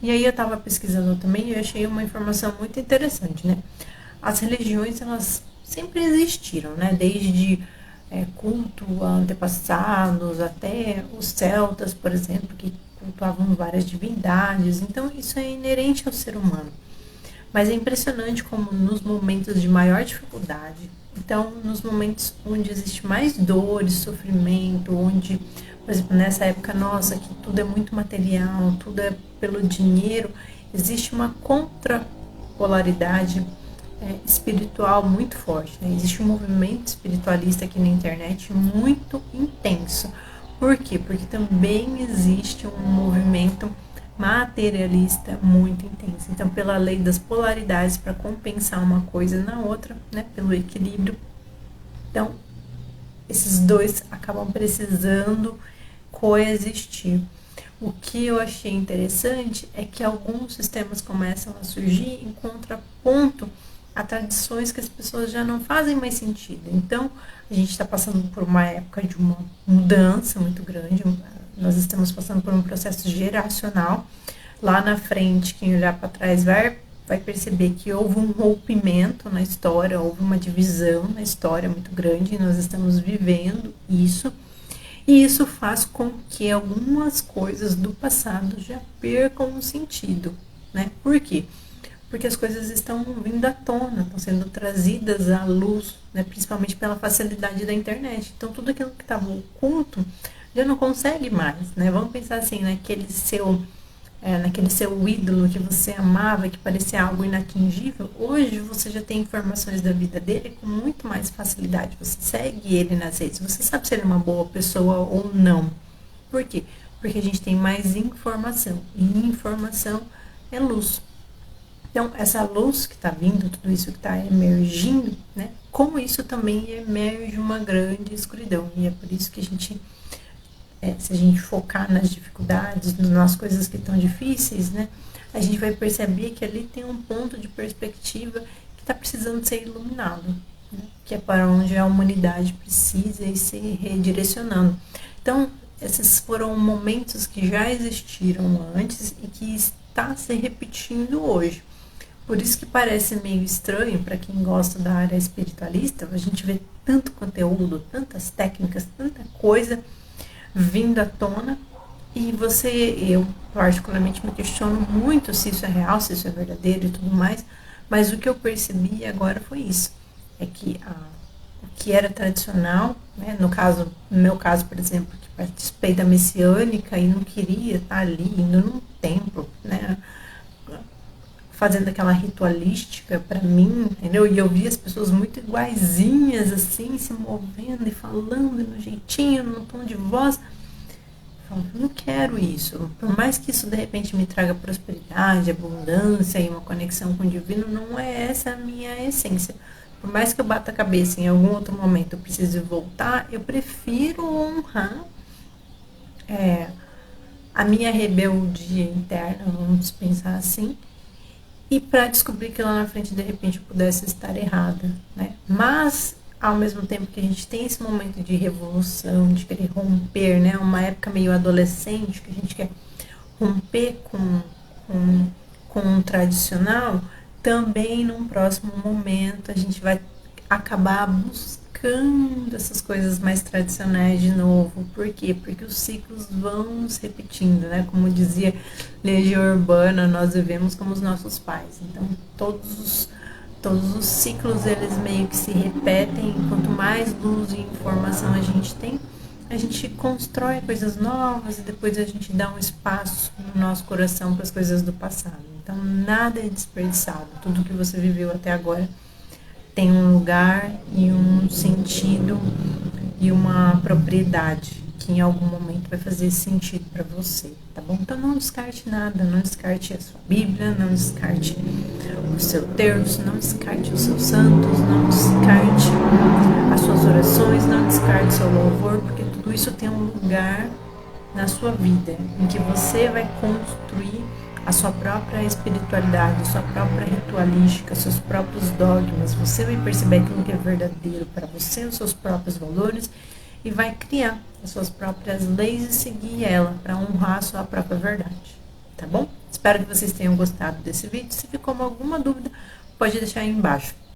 E aí eu estava pesquisando também e eu achei uma informação muito interessante, né? As religiões, elas sempre existiram, né? Desde culto a antepassados até os celtas, por exemplo, que cultuavam várias divindades. Então, isso é inerente ao ser humano. Mas é impressionante como nos momentos de maior dificuldade, então nos momentos onde existe mais dor e sofrimento, onde, por exemplo, nessa época nossa, que tudo é muito material, tudo é pelo dinheiro, existe uma contrapolaridade espiritual muito forte. Né? Existe um movimento espiritualista aqui na internet muito intenso. Por quê? Porque também existe um movimento materialista muito intenso. Então, pela lei das polaridades, para compensar uma coisa na outra, né, pelo equilíbrio, então esses dois acabam precisando coexistir. O que eu achei interessante é que alguns sistemas começam a surgir em contraponto a tradições que as pessoas já não fazem mais sentido. Então, a gente está passando por uma época de uma mudança muito grande, nós estamos passando por um processo geracional. Lá na frente, quem olhar para trás vai perceber que houve um rompimento na história, houve uma divisão na história muito grande, e nós estamos vivendo isso. E isso faz com que algumas coisas do passado já percam o sentido, né? Por quê? Porque as coisas estão vindo à tona, estão sendo trazidas à luz, né? Principalmente pela facilidade da internet. Então, tudo aquilo que estava oculto já não consegue mais, né? Vamos pensar assim, naquele seu ídolo que você amava, que parecia algo inatingível. Hoje você já tem informações da vida dele com muito mais facilidade. Você segue ele nas redes, você sabe se ele é uma boa pessoa ou não. Por quê? Porque a gente tem mais informação, e informação é luz. Então, essa luz que está vindo, tudo isso que está emergindo, né? Com isso também emerge uma grande escuridão. E é por isso que a gente, se a gente focar nas dificuldades, nas coisas que estão difíceis, né? A gente vai perceber que ali tem um ponto de perspectiva que está precisando ser iluminado, né? Que é para onde a humanidade precisa ir se redirecionando. Então, esses foram momentos que já existiram antes e que está se repetindo hoje. Por isso que parece meio estranho para quem gosta da área espiritualista, a gente vê tanto conteúdo, tantas técnicas, tanta coisa vindo à tona e eu particularmente me questiono muito se isso é real, se isso é verdadeiro e tudo mais, mas o que eu percebi agora foi isso, é que o que era tradicional, né, no meu caso, por exemplo, que participei da messiânica e não queria estar ali, indo num templo, né, fazendo aquela ritualística para mim, entendeu? E eu via as pessoas muito iguaizinhas, assim, se movendo e falando no jeitinho, no tom de voz. Eu não quero isso. Por mais que isso de repente me traga prosperidade, abundância e uma conexão com o divino, não é essa a minha essência. Por mais que eu bata a cabeça em algum outro momento eu precise voltar, eu prefiro honrar a minha rebeldia interna, vamos pensar assim, e para descobrir que lá na frente de repente eu pudesse estar errada, né? Mas ao mesmo tempo que a gente tem esse momento de revolução, de querer romper, né? Uma época meio adolescente que a gente quer romper com, com o tradicional, também num próximo momento a gente vai acabar buscando essas coisas mais tradicionais de novo. Por quê? Porque os ciclos vão se repetindo, né? Como dizia Legião Urbana, nós vivemos como os nossos pais. Então, todos os ciclos, eles meio que se repetem. Quanto mais luz e informação a gente constrói coisas novas e depois a gente dá um espaço no nosso coração para as coisas do passado. Então, nada é desperdiçado. Tudo que você viveu até agora tem um lugar e um sentido e uma propriedade que em algum momento vai fazer sentido para você, tá bom? Então não descarte nada, não descarte a sua Bíblia, não descarte o seu terço, não descarte os seus santos, não descarte as suas orações, não descarte o seu louvor, porque tudo isso tem um lugar na sua vida em que você vai construir a sua própria espiritualidade, a sua própria ritualística, seus próprios dogmas. Você vai perceber aquilo que é verdadeiro para você, os seus próprios valores, e vai criar as suas próprias leis e seguir ela para honrar a sua própria verdade. Tá bom? Espero Espero que vocês tenham gostado desse vídeo. Se ficou alguma dúvida, pode deixar aí embaixo.